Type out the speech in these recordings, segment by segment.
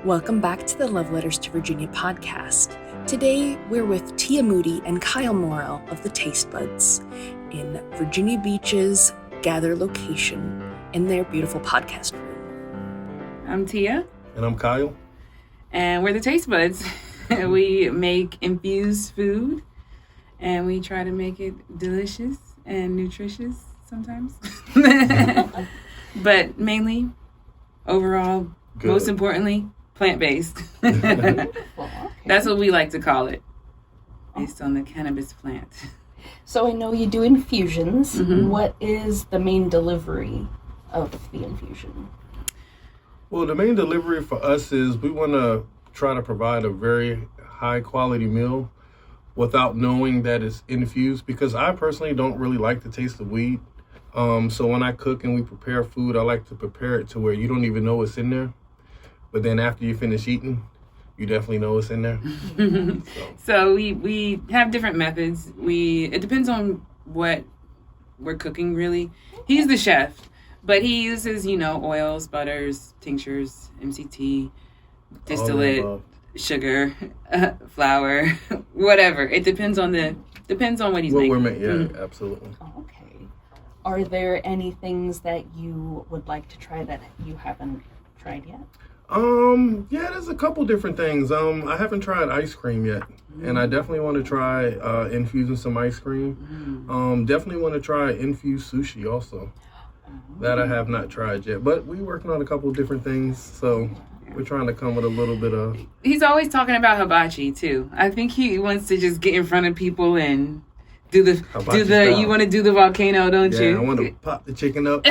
Welcome back to the Love Letters to Virginia podcast. Today, we're with Tia Moody and Kyle Morrell of the Taste Buds in Virginia Beach's Gather location in their beautiful podcast room. I'm Tia. And I'm Kyle. And we're the Taste Buds. We make infused food, and we try to make it delicious and nutritious sometimes. But mainly, overall, Good. Most importantly, plant-based. Okay. That's what we like to call it, based on the cannabis plant. So I know you do infusions. Mhm. What is the main delivery of the infusion? Well, the main delivery for us is we want to try to provide a very high quality meal without knowing that it's infused, because I personally don't really like the taste of weed. So when I cook and we prepare food, I like to prepare it to where you don't even know what's in there. But then after you finish eating, you definitely know what's in there. So we have different methods. It depends on what we're cooking, really. He's the chef, but he uses, oils, butters, tinctures, MCT, distillate, sugar, flour, whatever. It depends on what he's making. We're making. Yeah, absolutely. Okay. Are there any things that you would like to try that you haven't tried yet? Yeah, there's a couple different things. I haven't tried ice cream yet, and I definitely want to try infusing some ice cream. Definitely want to try infused sushi also. That I have not tried yet, but we're working on a couple different things, so we're trying to come with a little bit of... He's always talking about hibachi too. I think he wants to just get in front of people and do the style. You want to do the volcano, don't you? Yeah, I want to pop the chicken up.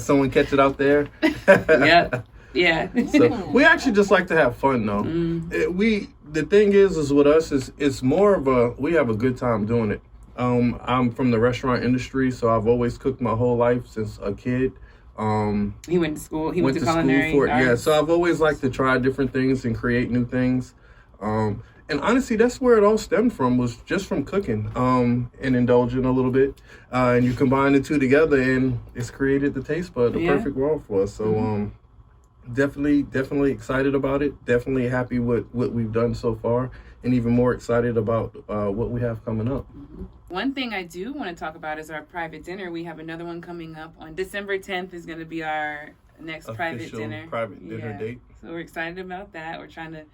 Someone catch it out there. Yeah. So we actually just like to have fun though. The thing is with us is it's more of we have a good time doing it. I'm from the restaurant industry, so I've always cooked my whole life since a kid. He went to school. He went to culinary school for it. arts. Yeah, so I've always liked to try different things and create new things. And honestly, that's where it all stemmed from, was just from cooking and indulging a little bit. And you combine the two together, and it's created the taste bud, the perfect world for us. So definitely excited about it. Definitely happy with what we've done so far, and even more excited about what we have coming up. One thing I do want to talk about is our private dinner. We have another one coming up on December 10th is going to be our next private dinner date. So we're excited about that. We're trying to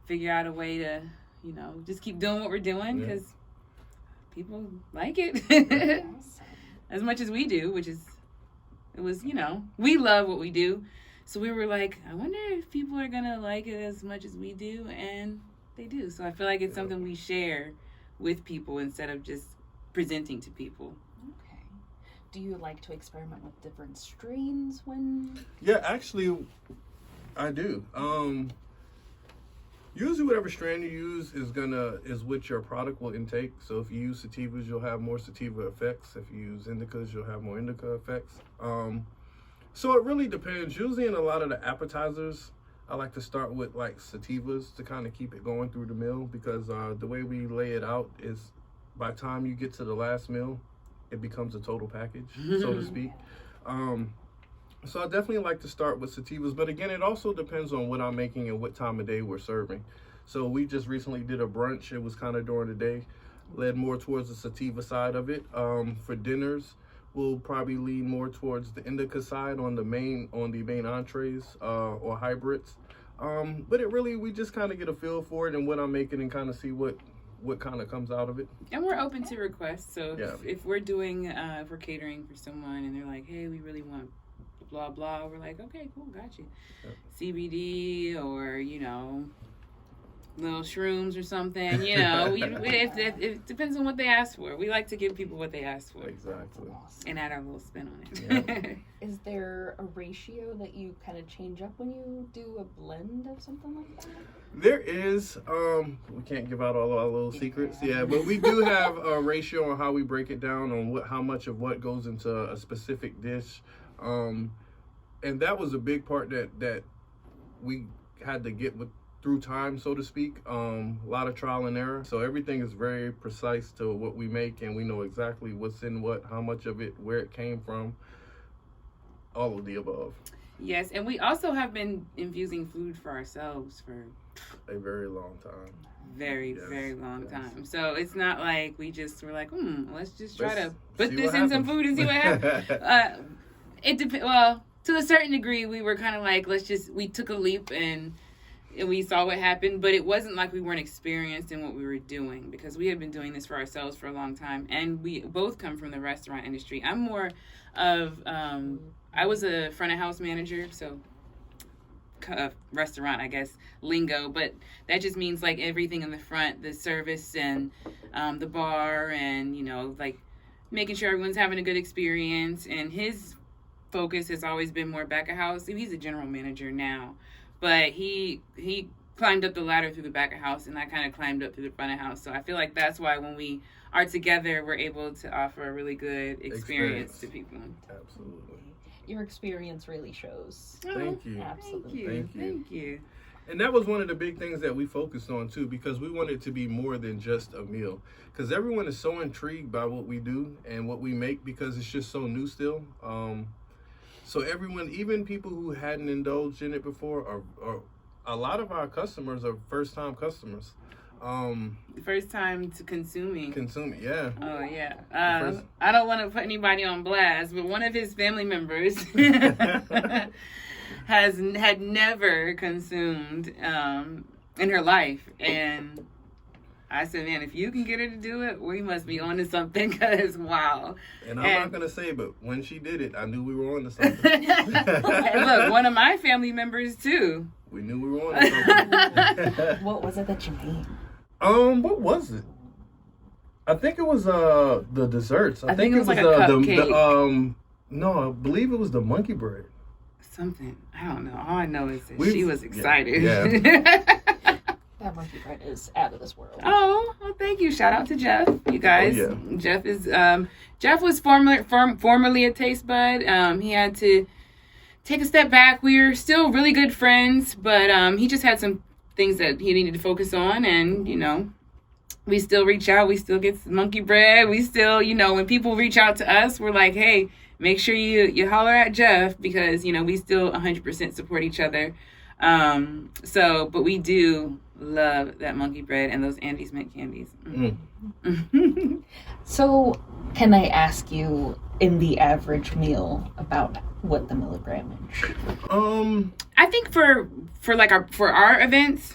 figure out a way to, just keep doing what we're doing because people like it as much as we do, we love what we do. So we were like, I wonder if people are going to like it as much as we do, and they do. So I feel like it's something we share with people instead of just presenting to people. Okay. Do you like to experiment with different strains when... Yeah, actually, I do. Usually whatever strain you use is what your product will intake. So if you use sativas, you'll have more sativa effects. If you use indicas, you'll have more indica effects. So it really depends. Usually in a lot of the appetizers, I like to start with like sativas to kind of keep it going through the meal, because the way we lay it out is by the time you get to the last meal, it becomes a total package, so to speak. So I definitely like to start with sativas, but again, it also depends on what I'm making and what time of day we're serving. So we just recently did a brunch. It was kind of during the day, led more towards the sativa side of it. For dinners, we'll probably lean more towards the indica side on the main entrees or hybrids. But we just kind of get a feel for it and what I'm making and kind of see what kind of comes out of it. And we're open to requests. So if we're doing, if we're catering for someone and they're like, hey, we really want blah, blah, we're like, okay, cool, got you. Yep. CBD or, little shrooms or something, it depends on what they ask for. We like to give people what they ask for. Exactly. And add our little spin on it. Yeah. Is there a ratio that you kind of change up when you do a blend of something like that? There is. We can't give out all our little secrets. Yeah, but we do have a ratio on how we break it down on how much of what goes into a specific dish. And that was a big part that we had to get through time, so to speak. A lot of trial and error. So everything is very precise to what we make, and we know exactly what's in what, how much of it, where it came from, all of the above. Yes, and we also have been infusing food for ourselves for A very long time. very long time. So it's not like we just were like, let's just try Let's to put see this what in some happens. food and see what happens. It depends. Well, to a certain degree, we were kind of like, we took a leap and we saw what happened, but it wasn't like we weren't experienced in what we were doing, because we had been doing this for ourselves for a long time, and we both come from the restaurant industry. I'm more of, I was a front of house manager, so restaurant, I guess, lingo, but that just means like everything in the front, the service and the bar, and like making sure everyone's having a good experience. And his focus has always been more back of house. He's a general manager now, but he climbed up the ladder through the back of house, and I kind of climbed up through the front of house. So I feel like that's why when we are together, we're able to offer a really good experience to people. Absolutely. Your experience really shows. Thank you. Absolutely. Thank you. And that was one of the big things that we focused on too, because we wanted it to be more than just a meal. Because everyone is so intrigued by what we do and what we make, because it's just so new still. So everyone, even people who hadn't indulged in it before, are a lot of our customers are first-time customers. First time to consuming. Yeah. Oh yeah. I don't want to put anybody on blast, but one of his family members had never consumed in her life, and I said, man, if you can get her to do it, we must be on to something, because wow. And I'm not going to say, but when she did it, I knew we were on to something. And look, one of my family members too. We knew we were on to something. What was it that you made? What was it? I think it was the desserts. I think it was like a cupcake. No, I believe it was the monkey bread. Something. I don't know. All I know is that she was excited. Yeah. That monkey bread is out of this world. Oh, well, thank you. Shout out to Jeff, you guys. Oh, yeah. Jeff is Jeff was formerly a taste bud. He had to take a step back. We were still really good friends, but he just had some things that he needed to focus on, and we still reach out. We still get monkey bread. We still, when people reach out to us, we're like, hey, make sure you holler at Jeff, because we still 100% support each other. But we do love that monkey bread and those Andes mint candies. So, can I ask you, in the average meal, about what the milligrammage? I think for our events,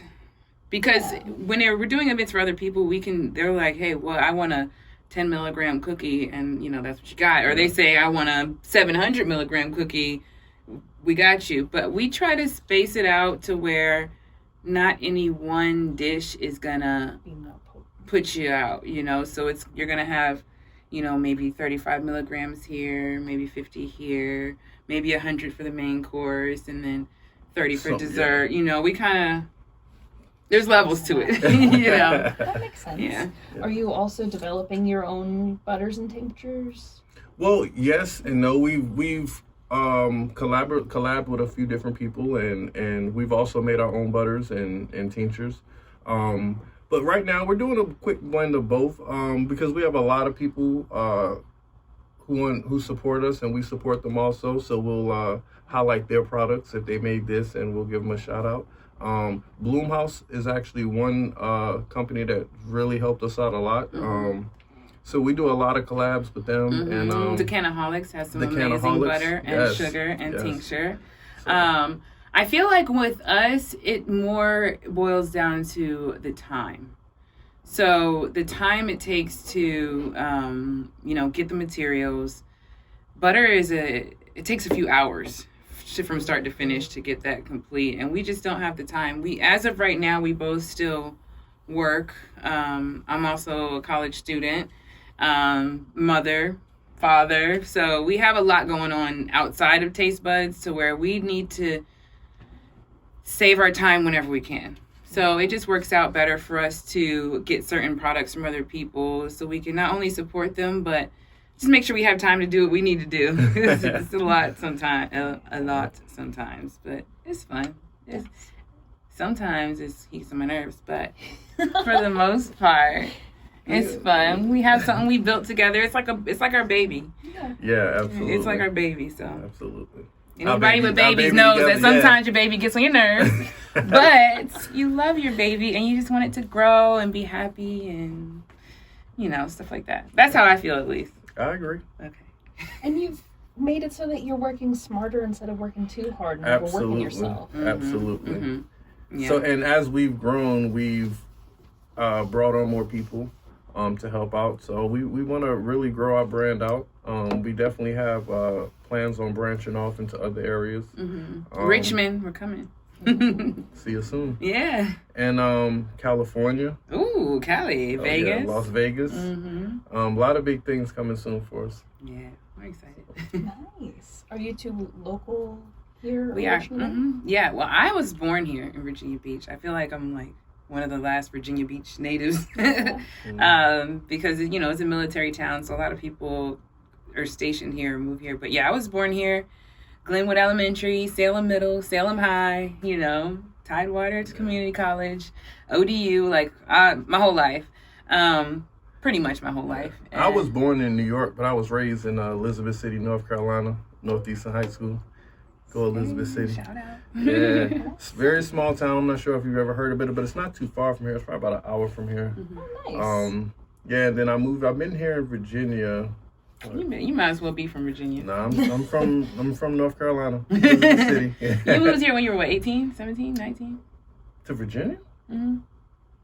because when we're doing events for other people, they're like, hey, well, I want a 10 milligram cookie, and that's what you got. Or they say, I want a 700 milligram cookie. We got you. But we try to space it out to where not any one dish is gonna put you out, so you're gonna have, maybe 35 milligrams here, maybe 50 here, maybe 100 for the main course, and then 30 for dessert. Yeah. We kind of, there's levels to it. That makes sense. Yeah. Are you also developing your own butters and tinctures? Well, yes and no. We've collab with a few different people, and we've also made our own butters and tinctures. But right now we're doing a quick blend of both, because we have a lot of people who support us, and we support them also. So we'll highlight their products if they made this, and we'll give them a shout out. Bloomhouse is actually one company that really helped us out a lot. So we do a lot of collabs with them. And the Canaholics has some amazing butter and sugar and tincture. So. I feel like with us, it more boils down to the time. So the time it takes to, get the materials. Butter it takes a few hours from start to finish to get that complete. And we just don't have the time. As of right now, we both still work. I'm also a college student, mother, father. So we have a lot going on outside of Taste Buds, to where we need to save our time whenever we can. So it just works out better for us to get certain products from other people, so we can not only support them, but just make sure we have time to do what we need to do. It's a lot sometimes, but it's fun. Sometimes it keeps on my nerves, but for the most part, it's fun. We have something we built together. It's like our baby. Yeah, absolutely. It's like our baby. So absolutely. Anybody with babies knows that sometimes your baby gets on your nerves, but you love your baby and you just want it to grow and be happy and, stuff like that. That's how I feel, at least. I agree. Okay. And you've made it so that you're working smarter instead of working too hard and overworking yourself. Mm-hmm. Absolutely. Mm-hmm. Yeah. So, and as we've grown, we've brought on more people to help out. So we want to really grow our brand out. We definitely have plans on branching off into other areas. Mm-hmm. Richmond, we're coming. See you soon. Yeah. And California. Ooh, Cali, Vegas. Yeah, Las Vegas. Mm-hmm. A lot of big things coming soon for us. Yeah, we're excited. Nice. Are you two local here? We are. Mm-hmm. Yeah, well, I was born here in Virginia Beach. I feel like I'm like one of the last Virginia Beach natives because, it's a military town, so a lot of people are stationed here and move here. But yeah, I was born here. Glenwood Elementary, Salem Middle, Salem High, Tidewater Community College, ODU, my whole life. Pretty much my whole life. And I was born in New York, but I was raised in Elizabeth City, North Carolina, Northeastern High School. Go Elizabeth City. Shout out. Yeah. It's a very small town. I'm not sure if you've ever heard of it, but it's not too far from here. It's probably about an hour from here. Mm-hmm. Oh, nice. Yeah, and then I moved. I've been here in Virginia. You might as well be from Virginia. No, I'm from North Carolina, Elizabeth City. You moved here when you were, 18, 17, 19? To Virginia? Mm-hmm.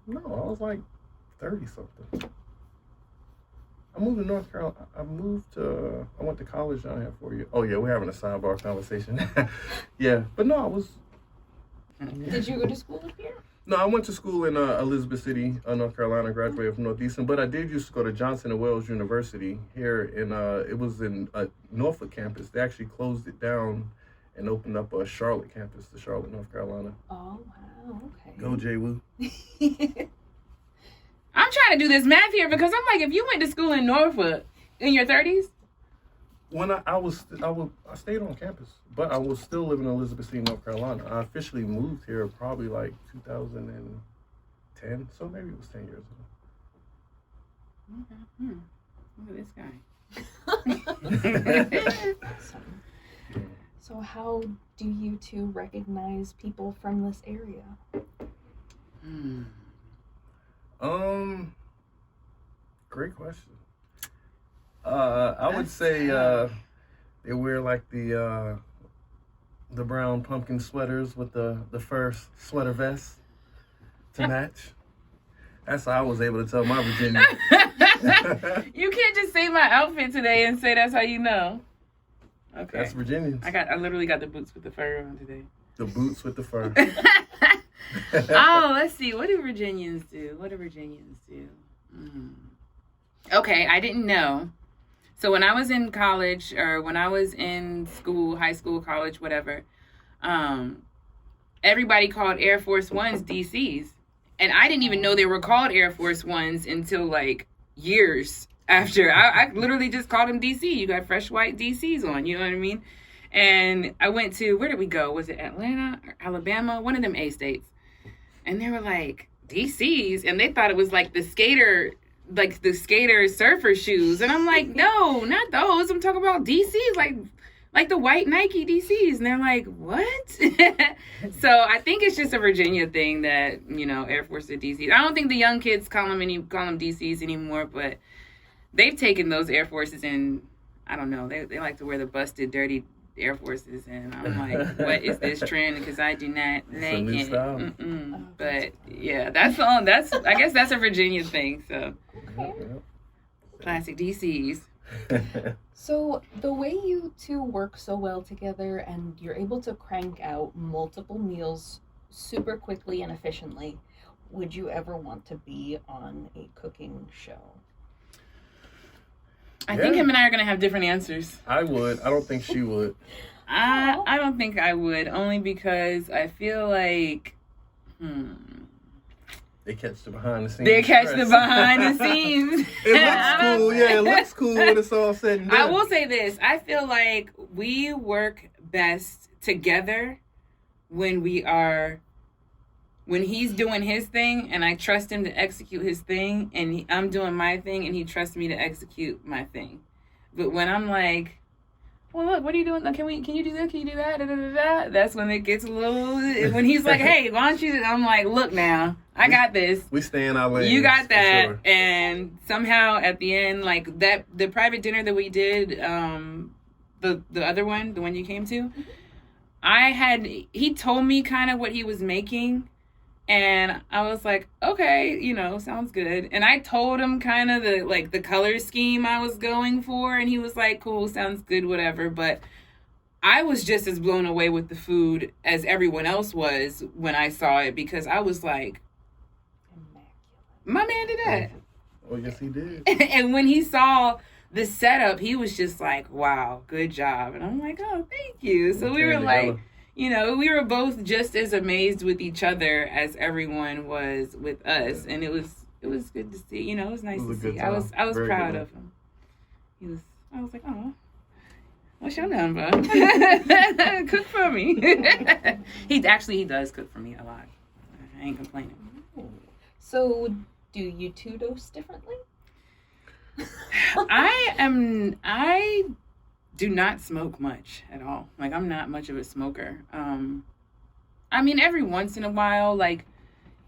No, I was like 30-something. I moved to North Carolina. I went to college down here 4 years. Oh, yeah, we're having a sidebar conversation. Yeah, but no, I was... Did you go to school up here? No, I went to school in Elizabeth City, North Carolina, graduated from Northeastern, but I did used to go to Johnson & Wales University here in, it was in Norfolk campus. They actually closed it down and opened up a Charlotte campus, the Charlotte, North Carolina. Oh, wow, okay. Go, Jay Woo. I'm trying to do this math here because I'm like, if you went to school in Norfolk in your 30s? When I stayed on campus, but I was still living in Elizabeth City, North Carolina. I officially moved here probably like 2010, so maybe it was 10 years ago. Look at this guy. Awesome. So how do you two recognize people from this area? Great question. I would say they wear like the brown pumpkin sweaters with the fur sweater vest to match. That's how I was able to tell my Virginia. You can't just say my outfit today and say that's how you know. Okay. That's Virginians. I literally got the boots with the fur on today. The boots with the fur. Oh, let's see. What do Virginians do? Okay, I didn't know. So when I was in college, or when I was in school, high school, college, whatever, everybody called Air Force Ones DCs. And I didn't even know they were called Air Force Ones until like years after. I literally just called them DC. You got fresh white DCs on, you know what I mean? And I went to, where did we go? Was it Atlanta or Alabama? One of them A states. And they were like, DCs? And they thought it was like the skater surfer shoes. And I'm like, no, not those. I'm talking about DCs, like the white Nike DCs. And they're like, what? So I think it's just a Virginia thing that, Air Force or DCs. I don't think the young kids call them DCs anymore, but they've taken those Air Forces and I don't know. They like to wear the busted, dirty Air Forces, and I'm like, what is this trend? Because I do not like it. But yeah, I guess that's a Virginia thing. So classic DCs. So the way you two work so well together and you're able to crank out multiple meals super quickly and efficiently, would you ever want to be on a cooking show? I think him and I are going to have different answers. I would. I don't think she would. I don't think I would, only because I feel like... They catch the behind the scenes. It looks cool. Yeah, it looks cool when it's all said and done. I will say this. I feel like we work best together when he's doing his thing and I trust him to execute his thing, and I'm doing my thing and he trusts me to execute my thing. But when I'm like, well, look, what are you doing? Can you do that? Can you do that? Da, da, da, da. That's when it gets a little, when he's like, hey, why don't you, I'm like, look now, I got this. We stay in our lanes. You got that. Sure. And somehow at the end, like that, the private dinner that we did, the other one, the one you came to, he told me kind of what he was making. And I was like, okay, sounds good. And I told him kind of the color scheme I was going for. And he was like, cool, sounds good, whatever. But I was just as blown away with the food as everyone else was when I saw it. Because I was like, my man did that. Oh, yes, he did. And when he saw the setup, he was just like, wow, good job. And I'm like, oh, thank you. So we were like... we were both just as amazed with each other as everyone was with us, and it was good to see. It was nice to see. I was proud of him. I was like, oh, what's your number? Cook for me. He does cook for me a lot. I ain't complaining. So, do you two dose differently? I do not smoke much at all. Like, I'm not much of a smoker. I mean, every once in a while, like,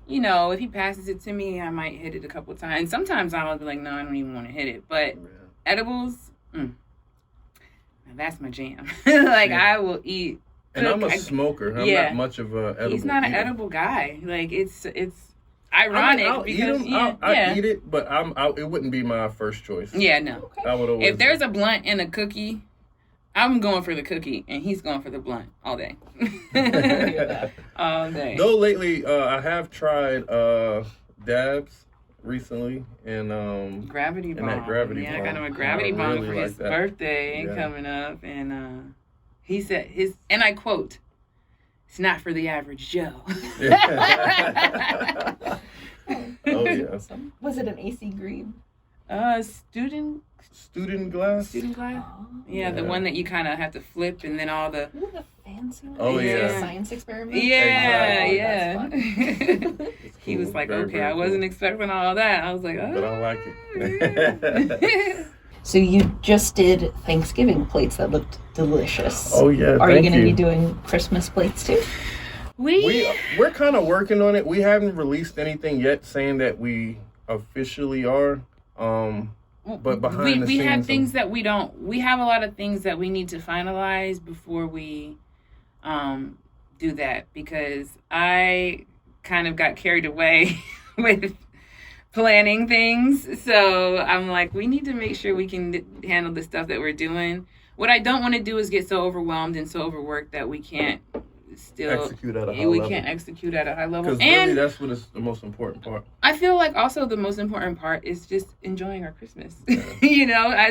if he passes it to me, I might hit it a couple times. Sometimes I'll be like, no, I don't even want to hit it. But edibles, now that's my jam. I will eat. And I'm a smoker. I'm not much of a edible. He's not an edible guy. Like, it's ironic. I'll because eat them. I eat it, but it wouldn't be my first choice. Yeah, no. Okay. I would always. If there's a blunt and a cookie, I'm going for the cookie, and he's going for the blunt all day. All day. Though lately, I have tried dabs recently, and Gravity Bomb. That Gravity Bomb. Bomb. I got him a Gravity Bomb really for his birthday coming up, and he said and I quote, "It's not for the average Joe." Oh yeah. Was it an AC green? Student glass. Student glass. Oh. Yeah, the one that you kind of have to flip, and then all the. Ooh, the fancy one. Oh, yeah. Science experiment. Yeah, Exactly. yeah. He was Cool. like, Very, okay, very I wasn't cool. expecting all that. I was like, oh. But I like it. So you just did Thanksgiving plates that looked delicious. Oh yeah. Are you thank going to be doing Christmas plates too? We're kind of working on it. We haven't released anything yet saying that we officially are. But behind the scenes, we have things that we don't. We have a lot of things that we need to finalize before we do that, because I kind of got carried away with planning things. So I'm like, we need to make sure we can handle the stuff that we're doing. What I don't want to do is get so overwhelmed and so overworked that we can't execute at a high level. can't execute at a high level. Because really, that's what is the most important part. I feel like also the most important part is just enjoying our Christmas. Yeah.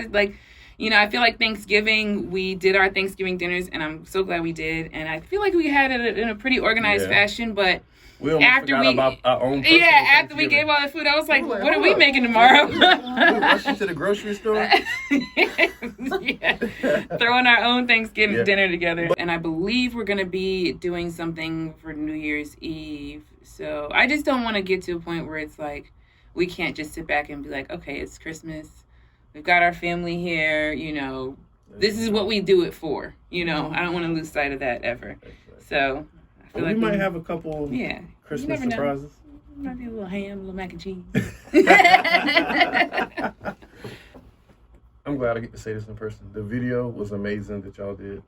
I feel like Thanksgiving, we did our Thanksgiving dinners, and I'm so glad we did. And I feel like we had it in a pretty organized fashion, but we almost forgot about our own personal after we gave all the food, I was like, what are we making tomorrow? We rushed to the grocery store. Throwing our own Thanksgiving dinner together. And I believe we're going to be doing something for New Year's Eve. So I just don't want to get to a point where it's like, we can't just sit back and be like, okay, it's Christmas. We've got our family here, this is what we do it for. I don't want to lose sight of that ever. So I feel like we might have a couple Christmas surprises. Might be a little ham, a little mac and cheese. I'm glad I get to say this in person. The video was amazing that y'all did.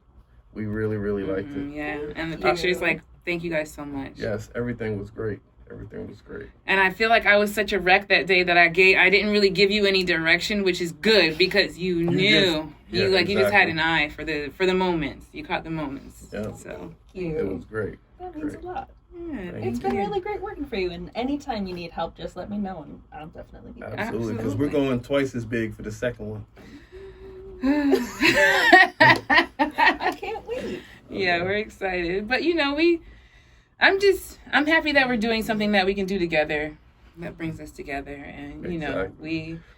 We really, really liked it. Yeah, and the pictures, thank you guys so much. Yes, everything was great. Everything was great. And I feel like I was such a wreck that day that I didn't really give you any direction, which is good because you knew. You just had an eye for the moments. You caught the moments. Yeah. So it was great. That means a lot. yeah, It's been really great working for you, and anytime you need help, just let me know, and I'll definitely be there. Absolutely, because we're going twice as big for the second one. I can't wait. Yeah, we're excited. But I'm happy that we're doing something that we can do together, that brings us together, and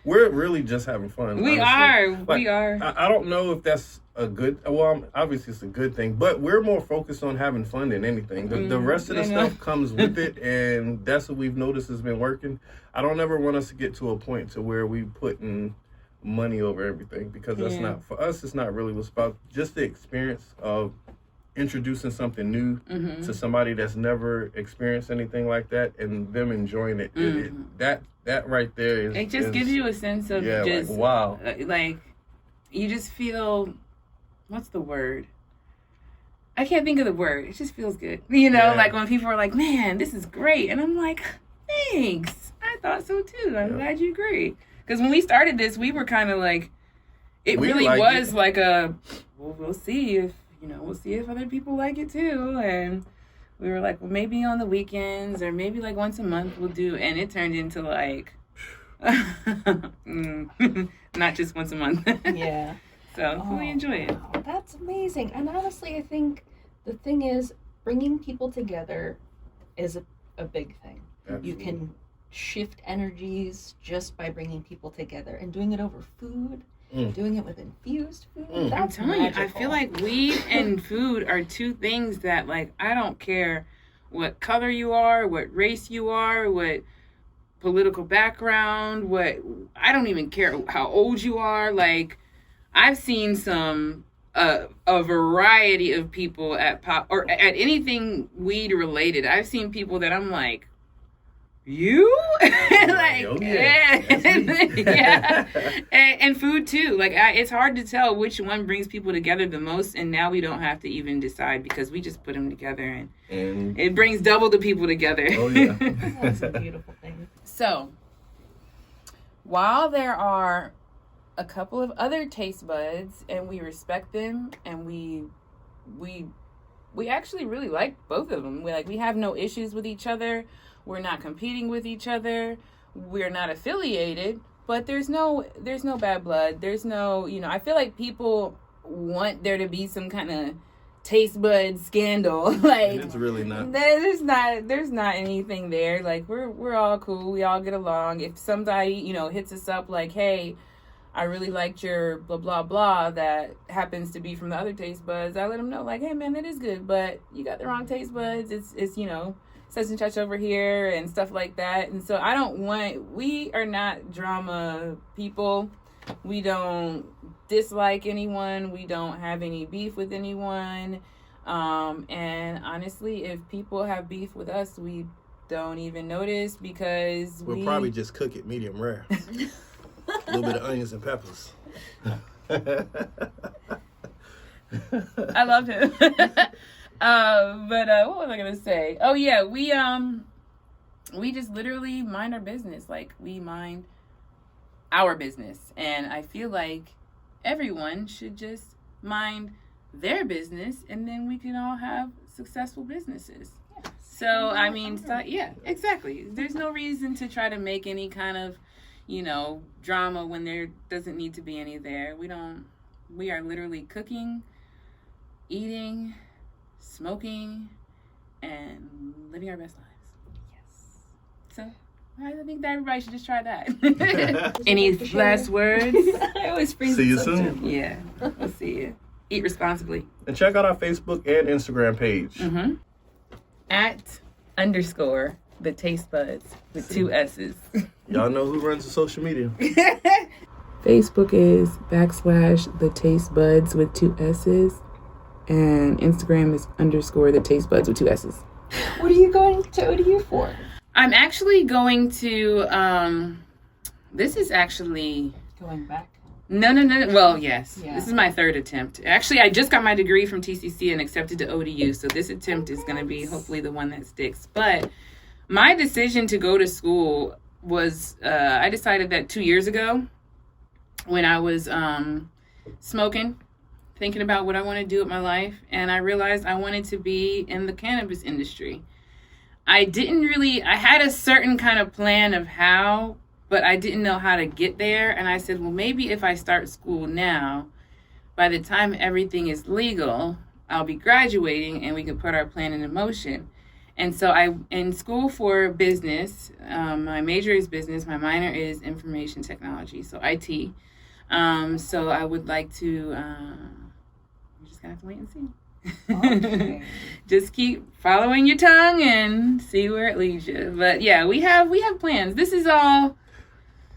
we're really just having fun. We honestly. are. I don't know if that's a good. Well, obviously it's a good thing, but we're more focused on having fun than anything. The rest of the stuff comes with it, and that's what we've noticed has been working. I don't ever want us to get to a point to where we putting money over everything, because that's not, for us, it's not really what's about, just the experience of introducing something new to somebody that's never experienced anything like that, and them enjoying it. That right there is, it just gives you a sense of just like, wow, like you just feel, what's the word? I can't think of the word. It just feels good, like when people are like, man, this is great, and I'm like, thanks, I thought so too. I'm glad you agree, because when we started this, we were kind of like, it really was like a, well, we'll see if other people like it too. And we were like, well, maybe on the weekends or maybe like once a month we'll do. And it turned into like, not just once a month. Yeah. So we enjoy it. That's amazing. And honestly, I think the thing is, bringing people together is a big thing. Absolutely. You can shift energies just by bringing people together, and doing it over food. Doing it with infused food. That's I'm telling you, magical. I feel like weed and food are two things that, like, I don't care what color you are, what race you are, what political background, I don't even care how old you are. Like, I've seen a variety of people at pop or at anything weed related. I've seen people that I'm like, you? Like, oh, yeah. Yeah. And food too. Like, it's hard to tell which one brings people together the most, and now we don't have to even decide because we just put them together, and it brings double the people together. Oh yeah. That's a beautiful thing. So, while there are a couple of other taste buds, and we respect them, and we actually really like both of them. We have no issues with each other. We're not competing with each other. We're not affiliated, but there's no bad blood. There's no, I feel like people want there to be some kind of taste bud scandal. Like, it's really not. There's not anything there. Like, we're all cool. We all get along. If somebody, hits us up like, hey, I really liked your blah, blah, blah, that happens to be from the other taste buds, I let them know, like, hey, man, that is good, but you got the wrong taste buds. It's such and such over here and stuff like that. And so we are not drama people. We don't dislike anyone. We don't have any beef with anyone. And honestly, if people have beef with us, we don't even notice because we'll probably just cook it medium rare. A little bit of onions and peppers. I love him. But what was I gonna say? Oh yeah, we just literally mind our business. Like, we mind our business, and I feel like everyone should just mind their business, and then we can all have successful businesses. Yes. So yeah, exactly. There's no reason to try to make any kind of drama when there doesn't need to be any there. We are literally cooking, eating, smoking, and living our best lives. Yes. So I think that everybody should just try that. Any last words? I always freeze. See you soon. Yeah, we'll see you. Eat responsibly. And check out our Facebook and Instagram page. @_ the taste buds with 2 S's. Y'all know who runs the social media. Facebook is / the taste buds with 2 S's. And Instagram is _ the taste buds with 2 S's. What are you going to ODU for? I'm actually going to, this is actually... Going back? No. Well, yes. Yeah. This is my 3rd attempt. Actually, I just got my degree from TCC and accepted to ODU. So this attempt is going to be hopefully the one that sticks. But my decision to go to school was, I decided that 2 years ago when I was smoking, thinking about what I want to do with my life, and I realized I wanted to be in the cannabis industry. I had a certain kind of plan of how, but I didn't know how to get there, and I said, well, maybe if I start school now, by the time everything is legal, I'll be graduating and we can put our plan into motion. And so I'm in school for business. My major is business. My minor is information technology, so IT. So I would like to, we're just going to have to wait and see. Okay. Just keep following your tongue and see where it leads you. But yeah, we have plans. This is all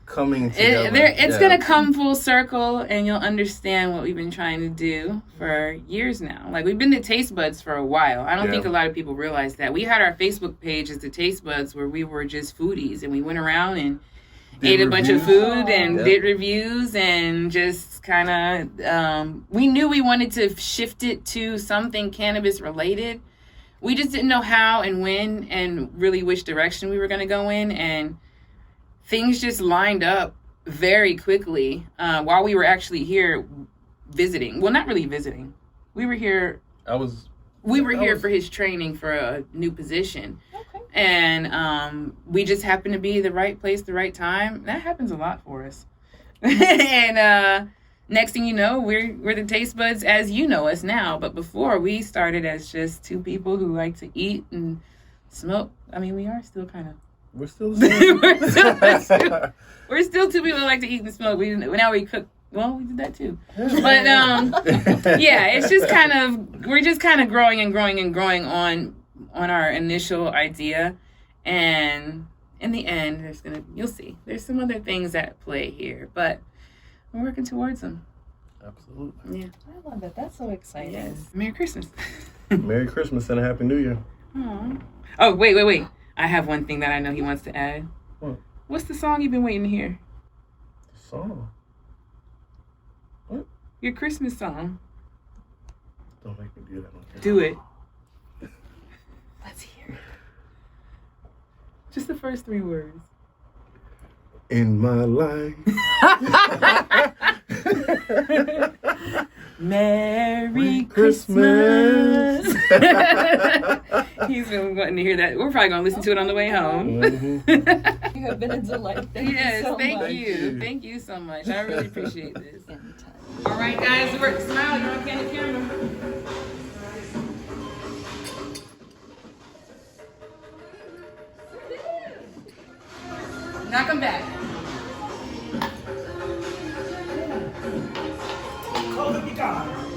coming together. It's gonna come full circle, and you'll understand what we've been trying to do for years now. Like, we've been the Taste Buds for a while. I don't think a lot of people realize that. We had our Facebook page as the Taste Buds, where we were just foodies, and we went around and ate a bunch of food and did reviews, and just kind of we knew we wanted to shift it to something cannabis related. We just didn't know how and when and really which direction we were going to go in, and things just lined up very quickly while we were actually here visiting. Well, not really visiting. We were here. We were here for his training for a new position. Okay. And we just happened to be the right place, the right time. That happens a lot for us. And next thing you know, we're the Taste Buds as you know us now. But before, we started as just two people who like to eat and smoke. I mean, we are still kind of. We're still the same. we're still two people who like to eat and smoke. Now we cook. Well, we did that too. But yeah, it's just kind of, we're just kind of growing and growing and growing on our initial idea. And in the end, you'll see, there's some other things at play here, but we're working towards them. Absolutely. Yeah. I love it. That's so exciting. Yes. Merry Christmas. Merry Christmas and a Happy New Year. Aww. Oh, wait. I have one thing that I know he wants to add. What? What's the song you've been waiting to hear? Song? What? Your Christmas song. Don't make me do that. Do it. Let's hear it. Just the first 3 words. In my life. Merry Christmas. He's been wanting to hear that. We're probably going to listen to it on the way home. Mm-hmm. You have been a delight. Thank you so much. You. Thank you so much. I really appreciate this. All right, guys. Work. Smile. You're on candid camera. Now come back. COVID be gone.